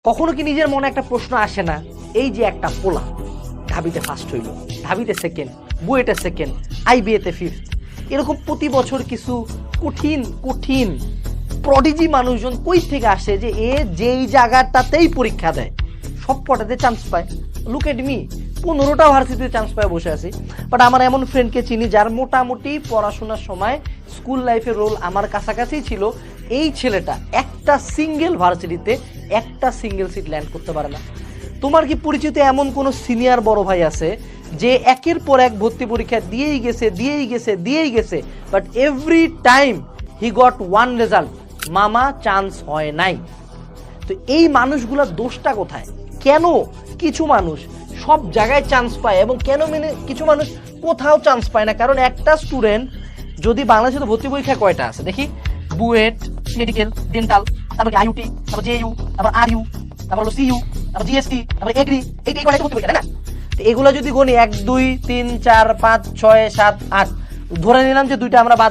কখনো কি নিজের মনে একটা প্রশ্ন আসে না, এই যে একটা পোলা ঢাবিতে ফার্স্ট হইল, ঢাবিতে সেকেন্ড, বুয়েটে সেকেন্ড, আইবিএতে ফিফথ, এরকম প্রতি বছর কিছু কঠিন কঠিন প্রডিজি মানুষজন কই থেকে আসে যে এ যেই জায়গাটাতেই পরীক্ষা দেয় সব কটাতে চান্স পায়। লুক এট মি, 15টা ভার্সিটিতে চান্স পায় বসে আছি। বাট আমার এমন ফ্রেন্ডকে চিনি যার মোটামুটি পড়াশোনার সময় স্কুল লাইফের রোল আমার কাছাকাছি ছিল। এই ছেলেটা একটা সিঙ্গেল ভার্সিটিতে একটা সিঙ্গেল সিট ল্যান্ড করতে পারে না। তোমার কি পরিচিত এমন কোনো সিনিয়র বড় ভাই আছে যে একের পর এক ভর্তি পরীক্ষা দিয়েই গেছে but every time he got one result, মামা চান্স হয় নাই? তো এই মানুষগুলোর দোষটা কোথায়? কেন কিছু মানুষ সব জায়গায় চান্স পায় এবং কেন কিছু মানুষ কোথাও চান্স পায় না? কারণ একটা স্টুডেন্ট যদি বাংলাদেশে ভর্তি পরীক্ষা কয়টা আছে দেখি, বুয়েট, মেডিকেল, ডেন্টাল, তারপর আইইউটি, তারপর জেইউ, তারপর আরইউ, তারপর হলো সিইউ, তারপর জিএসটি, তারপর এগ্রি, এই কয়টা ভর্তি পরীক্ষা, তাই না? তো এগুলো যদি গণি 1 2 3 4 5 6 7 8, ধরে নিলাম যে দুইটা আমরা বাদ